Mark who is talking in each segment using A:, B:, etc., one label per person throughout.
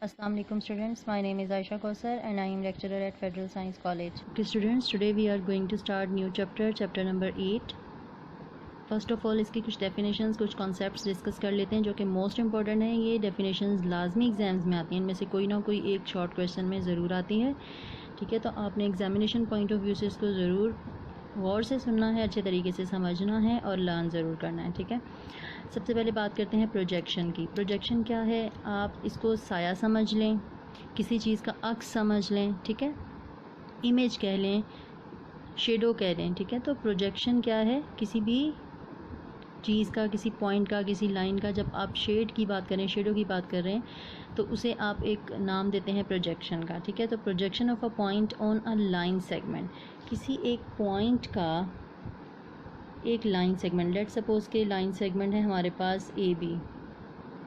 A: Assalamu alaikum students, my name is Aisha Kausar and I am lecturer at Federal Science College. Okay students, today we are going to start new chapter number 8. First of all इसकी कुछ definitions, कुछ concepts discuss कर लेते हैं जो कि most important हैं। ये डेफिनेशंस लाजमी एग्जाम्स में आती हैं, इनमें से कोई ना कोई एक शॉर्ट क्वेश्चन में ज़रूर आती है। ठीक है, तो आपने एग्जामिनेशन पॉइंट ऑफ व्यू से इसको ज़रूर गौर से सुनना है, अच्छे तरीके से समझना है और लर्न ज़रूर करना है। ठीक है, सबसे पहले बात करते हैं प्रोजेक्शन की। प्रोजेक्शन क्या है, आप इसको साया समझ लें, किसी चीज़ का अक्स समझ लें, ठीक है, इमेज कह लें, शेडो कह लें। ठीक है, तो प्रोजेक्शन क्या है, किसी भी चीज़ का, किसी पॉइंट का, किसी लाइन का जब आप शेड की बात करें, शेडो की बात कर रहे हैं, तो उसे आप एक नाम देते हैं प्रोजेक्शन का। ठीक है, तो projection of a point on a line segment, किसी एक पॉइंट का एक लाइन सेगमेंट, लेट सपोज के लाइन सेगमेंट है हमारे पास ए बी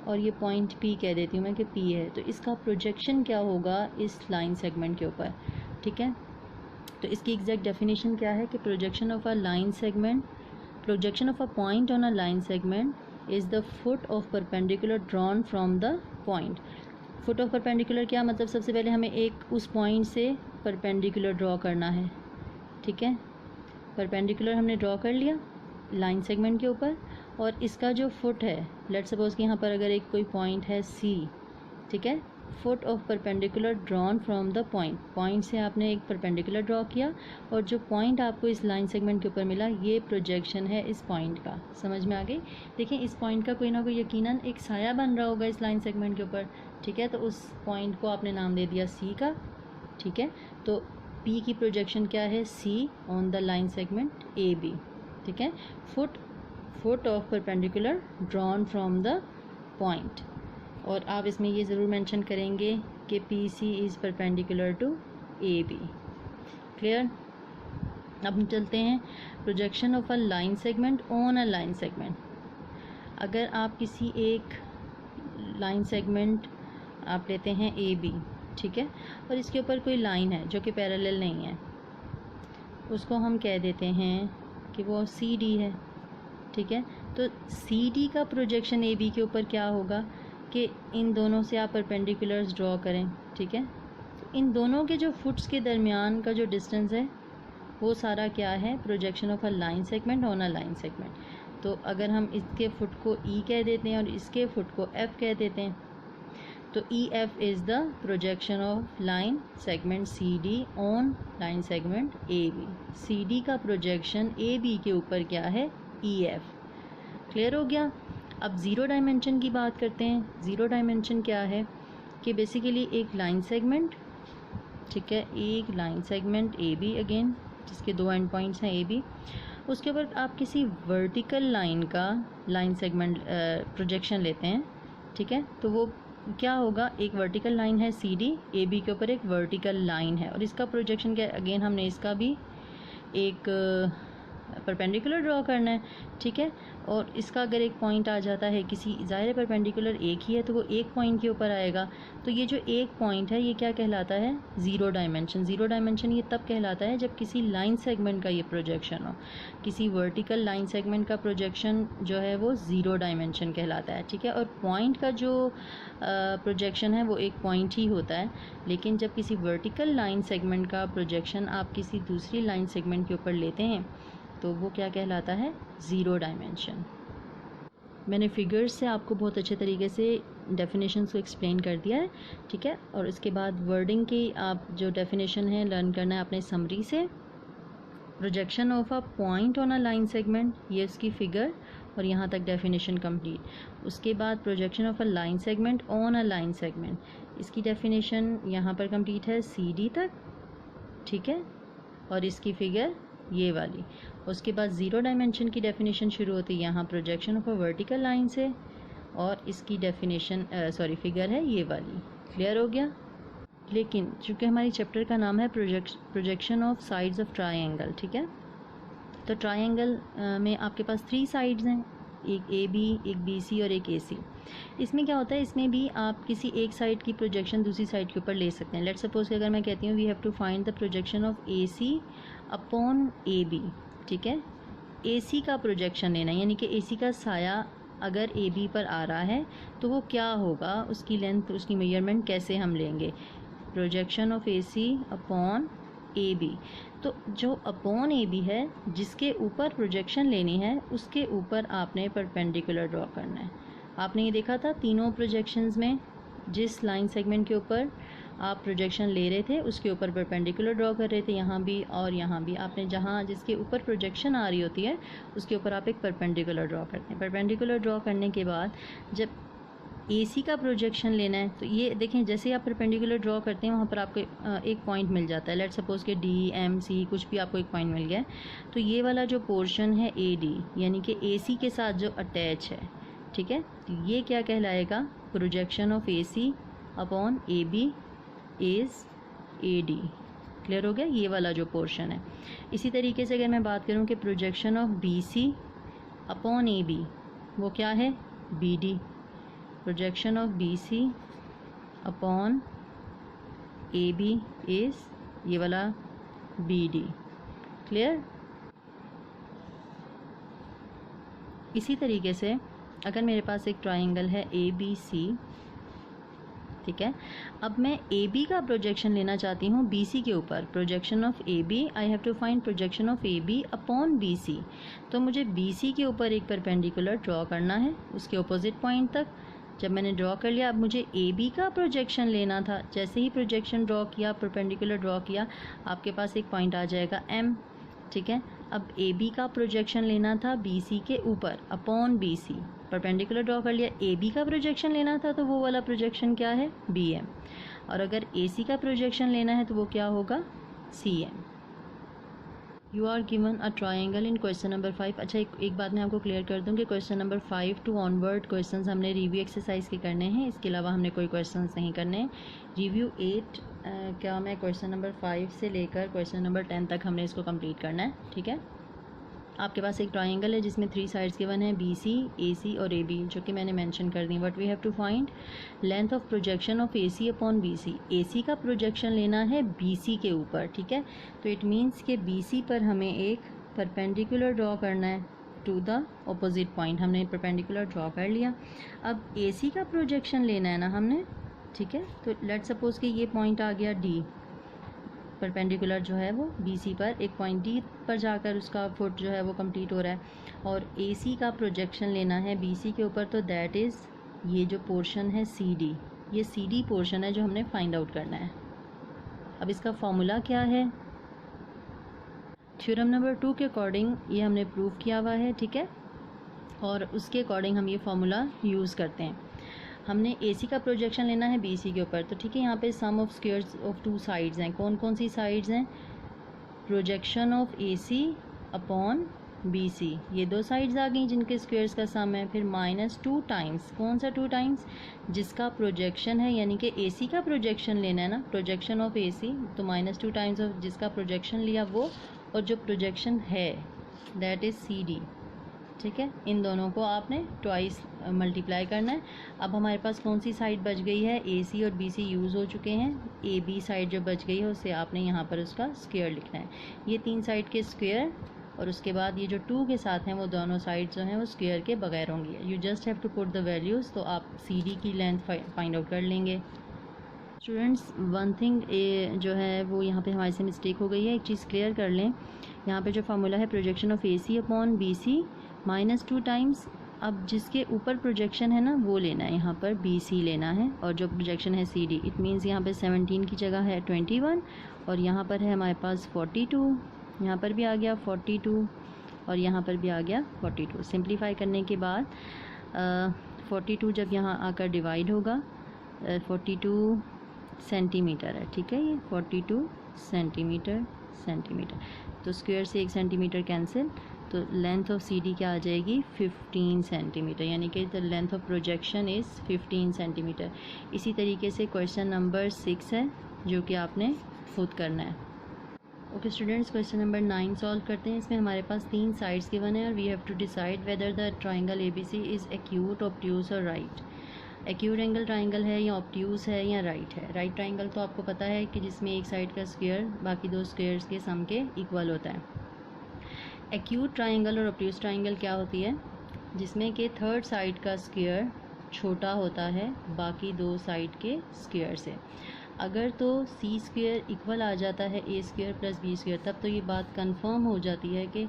A: और ये पॉइंट पी कह देती हूँ मैं कि पी है, तो इसका प्रोजेक्शन क्या होगा इस लाइन सेगमेंट के ऊपर। ठीक है, तो इसकी एग्जैक्ट डेफिनेशन क्या है कि projection of a line segment, projection of a point on a line segment is the foot of perpendicular drawn from the point. foot of perpendicular क्या मतलब, सबसे पहले हमें एक उस पॉइंट से परपेंडिकुलर ड्रॉ करना है। ठीक है, परपेंडिकुलर हमने ड्रॉ कर लिया लाइन सेगमेंट के ऊपर, और इसका जो फुट है, लेट सपोज कि यहाँ पर अगर एक कोई पॉइंट है सी, ठीक है, foot of perpendicular drawn from the point, point से आपने एक परपेंडिकुलर ड्रॉ किया और जो पॉइंट आपको इस लाइन सेगमेंट के ऊपर मिला, ये प्रोजेक्शन है इस पॉइंट का। समझ में आ गई? देखिए, इस पॉइंट का कोई ना कोई यकीनन एक साया बन रहा होगा इस लाइन सेगमेंट के ऊपर। ठीक है, तो उस पॉइंट को आपने नाम दे दिया सी का। ठीक है, तो पी की प्रोजेक्शन क्या है, C on the line segment A B. ठीक है, foot of perpendicular drawn from the point, और आप इसमें ये ज़रूर मेंशन करेंगे कि P C is perpendicular to A B. Clear? अब हम चलते हैं projection of a line segment on a line segment. अगर आप किसी एक लाइन सेगमेंट आप लेते हैं ए बी, ठीक है, और इसके ऊपर कोई लाइन है जो कि पैरेलल नहीं है, उसको हम कह देते हैं कि वो सी डी है। ठीक है, तो सी डी का प्रोजेक्शन ए बी के ऊपर क्या होगा कि इन दोनों से आप परपेंडिकुलर्स ड्रॉ करें। ठीक है, इन दोनों के जो फुट्स के दरमियान का जो डिस्टेंस है वो सारा क्या है, projection of a line segment on a line segment. तो अगर हम इसके फुट को ई कह देते हैं और इसके फुट को एफ कह देते हैं, तो E F is the projection of line segment C D on line segment A B. C D का प्रोजेक्शन ए बी के ऊपर क्या है, ई एफ। क्लियर हो गया? अब ज़ीरो डायमेंशन की बात करते हैं। ज़ीरो डायमेंशन क्या है कि बेसिकली एक लाइन सेगमेंट, ठीक है, एक line segment A B again, जिसके दो एंड पॉइंट्स हैं ए बी, उसके ऊपर आप किसी वर्टिकल लाइन का लाइन सेगमेंट प्रोजेक्शन लेते हैं। ठीक है, तो वो क्या होगा, एक वर्टिकल लाइन है सी डी, ए बी के ऊपर एक वर्टिकल लाइन है, और इसका प्रोजेक्शन क्या, अगेन हमने इसका भी एक परपेंडिकुलर ड्रॉ करना है। ठीक है, और इसका अगर एक पॉइंट आ जाता है किसी, ज़ाहिर परपेंडिकुलर एक ही है तो वो एक पॉइंट के ऊपर आएगा, तो ये जो एक पॉइंट है ये क्या कहलाता है, ज़ीरो डायमेंशन। ज़ीरो डायमेंशन ये तब कहलाता है जब किसी लाइन सेगमेंट का ये प्रोजेक्शन हो, किसी वर्टिकल लाइन सेगमेंट का प्रोजेक्शन जो है वो ज़ीरो डायमेंशन कहलाता है। ठीक है, और पॉइंट का जो प्रोजेक्शन है वो एक पॉइंट ही होता है, लेकिन जब किसी वर्टिकल लाइन सेगमेंट का प्रोजेक्शन आप किसी दूसरी लाइन सेगमेंट के ऊपर लेते हैं तो वो क्या कहलाता है, ज़ीरो डायमेंशन। मैंने फिगर्स से आपको बहुत अच्छे तरीके से डेफिनेशंस को एक्सप्लेन कर दिया है। ठीक है, और इसके बाद वर्डिंग की आप जो डेफिनेशन है लर्न करना है अपने समरी से। Projection of a point on a line segment, ये इसकी फिगर, और यहाँ तक डेफिनेशन कंप्लीट। उसके बाद projection of a line segment on a line segment, इसकी डेफिनेशन यहाँ पर कंप्लीट है सी डी तक। ठीक है, और इसकी फिगर ये वाली। उसके बाद ज़ीरो डायमेंशन की डेफिनेशन शुरू होती है यहाँ projection of a vertical line से, और इसकी डेफिनेशन फिगर है ये वाली। क्लियर हो गया? लेकिन चूँकि हमारी चैप्टर का नाम है projection of sides of triangle, ठीक है, तो ट्रायंगल में आपके पास 3 साइड्स हैं, एक ए बी, एक बी सी और एक ए सी। इसमें क्या होता है, इसमें भी आप किसी एक साइड की प्रोजेक्शन दूसरी साइड के ऊपर ले सकते हैं। लेट सपोज कि अगर मैं कहती हूँ we have to find the projection of A C upon A B. ठीक है, ए सी का प्रोजेक्शन लेना, यानी कि ए सी का साया अगर ए बी पर आ रहा है तो वो क्या होगा, उसकी लेंथ, उसकी मेजरमेंट कैसे हम लेंगे, projection of A C upon A B. तो जो अपॉन ए बी है, जिसके ऊपर प्रोजेक्शन लेनी है उसके ऊपर आपने परपेंडिकुलर ड्रॉ करना है। आपने ये देखा था तीनों प्रोजेक्शंस में, जिस लाइन सेगमेंट के ऊपर आप प्रोजेक्शन ले रहे थे उसके ऊपर परपेंडिकुलर ड्रॉ कर रहे थे, यहाँ भी और यहाँ भी। आपने जहाँ जिसके ऊपर प्रोजेक्शन आ रही होती है उसके ऊपर आप एक परपेंडिकुलर ड्रॉ करते हैं। परपेंडिकुलर ड्रॉ करने के बाद जब AC का प्रोजेक्शन लेना है तो ये देखें, जैसे आप परपेंडिकुलर ड्रॉ करते हैं वहाँ पर आपको एक पॉइंट मिल जाता है। लेट्स सपोज के DMC कुछ भी आपको एक पॉइंट मिल गया है, तो ये वाला जो पोर्शन है AD यानी कि AC के साथ जो अटैच है, ठीक है, तो ये क्या कहलाएगा, projection of AC upon AB is AD। Clear हो गया, ये वाला जो पोर्शन है। इसी तरीके से अगर मैं बात करूँ कि projection of BC upon AB, वो क्या है, BD। Projection of BC upon AB is ये वाला BD। क्लियर। इसी तरीके से अगर मेरे पास एक ट्राइंगल है ABC, ठीक है, अब मैं AB का प्रोजेक्शन लेना चाहती हूँ BC के ऊपर, projection of AB, I have to find projection of AB upon BC। तो मुझे BC के ऊपर एक परपेंडिकुलर ड्रॉ करना है उसके अपोजिट पॉइंट तक। जब मैंने ड्रॉ कर लिया, अब मुझे AB का प्रोजेक्शन लेना था। जैसे ही प्रोजेक्शन ड्रॉ किया, परपेंडिकुलर ड्रॉ किया, आपके पास एक पॉइंट आ जाएगा M, ठीक है। अब AB का प्रोजेक्शन लेना था BC के ऊपर अपॉन BC, परपेंडिकुलर ड्रॉ कर लिया। AB का प्रोजेक्शन लेना था तो वो वाला प्रोजेक्शन क्या है, BM, और अगर AC का प्रोजेक्शन लेना है तो वो क्या होगा, CM। You are given a triangle in question number 5। अच्छा, एक बात मैं आपको क्लियर कर दूं कि question number 5 to onward questions हमने रिव्यू एक्सरसाइज के करने हैं, इसके अलावा हमने कोई क्वेश्चंस नहीं करने हैं। रिव्यू 8 क्या मैं क्वेश्चन नंबर 5 से लेकर क्वेश्चन नंबर 10 तक हमने इसको कंप्लीट करना है, ठीक है। आपके पास एक ट्राइंगल है जिसमें 3 साइड्स गिवन है, BC, AC और AB, जो कि मैंने मेंशन कर दी। But we have to find length of projection of AC upon BC। AC का प्रोजेक्शन लेना है BC के ऊपर, ठीक है। तो इट मीन्स कि BC पर हमें एक परपेंडिकुलर ड्रॉ करना है टू द अपोजिट पॉइंट। हमने परपेंडिकुलर ड्रॉ कर लिया। अब AC का प्रोजेक्शन लेना है ना हमने, ठीक है। तो लेट्स सपोज कि ये पॉइंट आ गया D, परपेंडिकुलर जो है वो BC पर एक पॉइंट D पर जाकर उसका फुट जो है वो कंप्लीट हो रहा है, और AC का प्रोजेक्शन लेना है BC के ऊपर, तो दैट इज़ ये जो पोर्शन है CD, ये CD पोर्शन है जो हमने फाइंड आउट करना है। अब इसका फॉर्मूला क्या है, थ्योरम नंबर 2 के अकॉर्डिंग ये हमने प्रूव किया हुआ है, ठीक है, और उसके अकॉर्डिंग हम ये फार्मूला यूज़ करते हैं। हमने AC का प्रोजेक्शन लेना है BC के ऊपर, तो ठीक है, यहाँ पे सम ऑफ स्क्वायर्स ऑफ 2 साइड्स हैं। कौन कौन सी साइड्स हैं, projection of AC upon BC, ये 2 साइड्स आ गई जिनके स्क्वायर्स का सम है। फिर -2 टाइम्स, कौन सा 2 टाइम्स, जिसका प्रोजेक्शन है, यानी कि AC का प्रोजेक्शन लेना है ना, प्रोजेक्शन ऑफ AC, तो -2 टाइम्स ऑफ जिसका प्रोजेक्शन लिया वो, और जो प्रोजेक्शन है दैट इज़ CD, ठीक है। इन दोनों को आपने ट्वाइस मल्टीप्लाई करना है। अब हमारे पास कौन सी साइड बच गई है, AC और BC यूज़ हो चुके हैं। AB साइड जो बच गई है उससे आपने यहाँ पर उसका स्क्वायर लिखना है, ये 3 साइड के स्क्वायर, और उसके बाद ये जो 2 के साथ हैं वो दोनों साइड जो हैं वो स्क्वायर के बगैर होंगी। You just have to put the values, तो आप CD की लेंथ फाइंड आउट कर लेंगे। स्टूडेंट्स, वन थिंग जो है वो यहाँ पे हमारे से मिस्टेक हो गई है, एक चीज़ क्लियर कर लें। यहाँ पे जो फार्मूला है projection of AC upon BC -2 times, अब जिसके ऊपर प्रोजेक्शन है ना वो लेना है, यहाँ पर BC लेना है, और जो प्रोजेक्शन है CD, इट मीन्स यहाँ पे 17 की जगह है 21, और यहाँ पर है हमारे पास 42, यहाँ पर भी आ गया 42, और यहाँ पर भी आ गया 42। सिंप्लीफाई करने के बाद 42 जब यहाँ आकर डिवाइड होगा, 42 सेंटीमीटर है, ठीक है, ये 42 सेंटीमीटर, तो स्क्वायर से 1 सेंटीमीटर कैंसिल, तो लेंथ ऑफ CD क्या आ जाएगी, 15 सेंटीमीटर, यानी कि the length of projection is 15 centimetre. इसी तरीके से क्वेश्चन नंबर 6 है जो कि आपने खुद करना है। Okay students, question number 9 solve करते हैं। इसमें हमारे पास 3 साइड्स गिवन है और we have to decide whether the triangle ABC is acute, obtuse और राइट। एक्यूट एंगल ट्राइंगल है या ऑब्ट्यूज है या राइट है। राइट ट्राइंगल तो आपको पता है कि जिसमें एक साइड का स्क्वायर बाकी 2 स्क्वायर्स के सम के इक्वल होता है। एक्यूट ट्राइंगल और ऑब्ट्यूज ट्राइंगल क्या होती है, जिसमें कि थर्ड साइड का स्क्वायर छोटा होता है बाकी दो साइड के स्क्वायर से। अगर तो सी स्क्वायर इक्वल आ जाता है ए स्क्वायर प्लस बी स्क्वायर, तब तो ये बात कंफर्म हो जाती है कि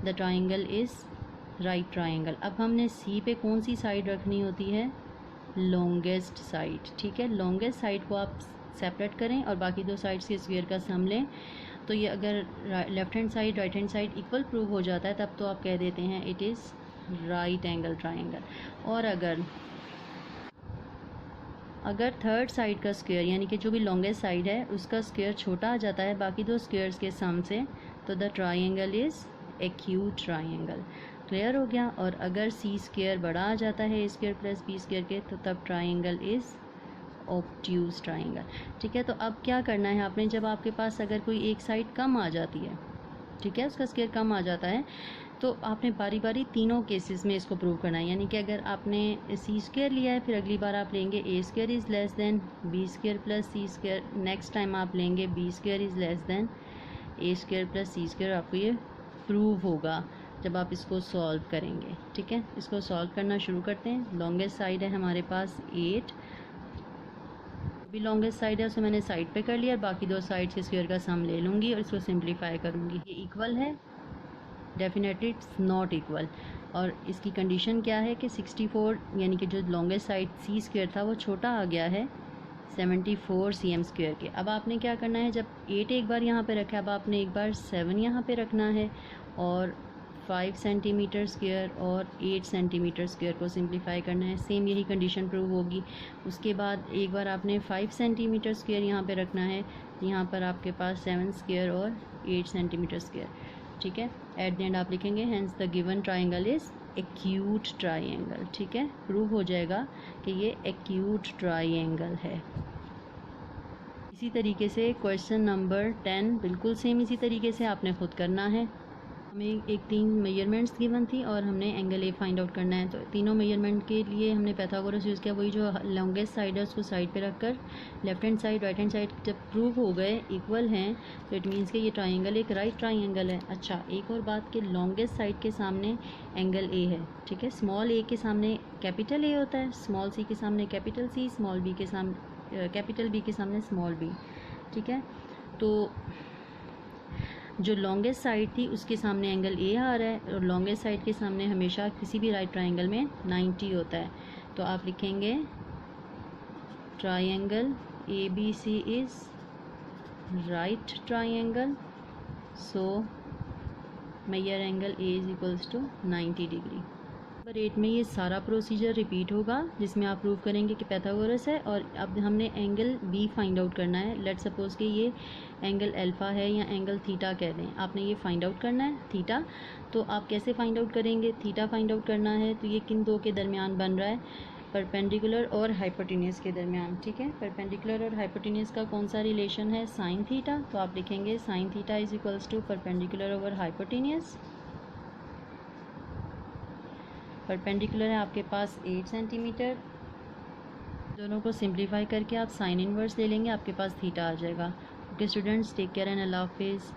A: the triangle is right triangle. अब हमने सी पे कौन सी साइड रखनी होती है? Longest side. ठीक है, लॉन्गेस्ट साइड को आप सेपरेट करें और बाकी दो साइड्स के स्क्वायर का सम लें। तो ये अगर left hand side right hand side equal prove हो जाता है, तब तो आप कह देते हैं it is right angle triangle. और अगर थर्ड साइड का स्क्वायर यानी कि जो भी लॉन्गेस्ट साइड है उसका स्क्वायर छोटा आ जाता है बाकी दो स्क्वायर्स के सम से, तो the triangle is acute triangle. Clear हो गया। और अगर सी स्क्वायर बड़ा आ जाता है ए स्क्वायर प्लस बी स्क्वायर के, तो तब ट्राइंगल इज़ ऑब्ट्यूज ट्राइंगल। ठीक है, तो अब क्या करना है आपने, जब आपके पास अगर कोई एक साइड कम आ जाती है, ठीक है, उसका स्क्वायर कम आ जाता है, तो आपने बारी बारी तीनों केसेस में इसको प्रूव करना है। यानी कि अगर आपने सी स्क्वायर लिया है, फिर अगली बार आप लेंगे A square is less than B square plus C square, next time आप लेंगे B square is less than A square plus C square. आपको ये प्रूव होगा जब आप इसको सॉल्व करेंगे। ठीक है, इसको सॉल्व करना शुरू करते हैं। लॉन्गेस्ट साइड है हमारे पास 8, भी लॉन्गेस्ट साइड है उसे मैंने साइड पे कर लिया और बाकी दो साइड्स के स्क्वायर का सम ले लूँगी और इसको सिंप्लीफाई करूँगी। ये इक्वल है? Definitely it's not equal. और इसकी कंडीशन क्या है कि 64 यानी कि जो लॉन्गेस्ट साइड सी स्क्वायर था वो छोटा आ गया है 74 cm स्क्वायर के। अब आपने क्या करना है, जब 8 एक बार यहाँ पे रखा है, अब आपने एक बार 7 यहाँ पे रखना है और 5 सेंटीमीटर स्क्वायर और 8 सेंटीमीटर स्क्वायर को सिंप्लीफाई करना है। सेम यही कंडीशन प्रूव होगी। उसके बाद एक बार आपने 5 सेंटीमीटर स्क्वायर यहाँ पे रखना है, यहाँ पर आपके पास 7 स्क्वायर और 8 सेंटीमीटर स्क्वायर। ठीक है, एट द एंड आप लिखेंगे hence the given triangle is acute triangle. ठीक है, प्रूव हो जाएगा कि ये एक्यूट ट्राइंगल है। इसी तरीके से क्वेश्चन नंबर 10 बिल्कुल सेम इसी तरीके से आपने खुद करना है। हमें एक 3 मेजरमेंट्स गिवन थी और हमने एंगल ए फाइंड आउट करना है। तो तीनों मेजरमेंट के लिए हमने पैथागोरस यूज़ किया। वही जो लॉन्गेस्ट साइड है उसको साइड पे रखकर left hand side right hand side जब प्रूव हो गए इक्वल हैं, तो इट मीन्स कि ये ट्राइंगल एक राइट ट्राइंगल है। अच्छा, एक और बात कि लॉन्गेस्ट साइड के सामने एंगल ए है। ठीक है, स्मॉल ए के सामने कैपिटल ए होता है, स्मॉल सी के सामने कैपिटल सी, स्मॉल बी के सामने कैपिटल बी के सामने स्मॉल बी। ठीक है, तो जो लॉन्गेस्ट साइड थी उसके सामने एंगल ए आ रहा है और लॉन्गेस्ट साइड के सामने हमेशा किसी भी राइट ट्राइंगल में 90 होता है। तो आप लिखेंगे triangle A B C is right triangle, so major angle A is equals to 90 degree. Number 8 में ये सारा प्रोसीजर रिपीट होगा जिसमें आप प्रूव करेंगे कि पैथागोरस है। और अब हमने एंगल बी फाइंड आउट करना है। लेट सपोज कि ये एंगल अल्फ़ा है या एंगल थीटा कह दें, आपने ये फाइंड आउट करना है थीटा। तो आप कैसे फाइंड आउट करेंगे? थीटा फाइंड आउट करना है तो ये किन दो के दरमियान बन रहा है? परपेंडिकुलर और हाइपोटेन्यूस के दरमियान। ठीक है, परपेंडिकुलर और हाइपोटेन्यूस का कौन सा रिलेशन है? Sine theta. तो आप लिखेंगे sine theta is equals to perpendicular over hypotenuse. Perpendicular है आपके पास 8 सेंटीमीटर। दोनों को सिंप्लीफाई करके आप साइन इनवर्स ले लेंगे, आपके पास थीटा आ जाएगा। Okay students, take care and अल्लाह हाफिज़।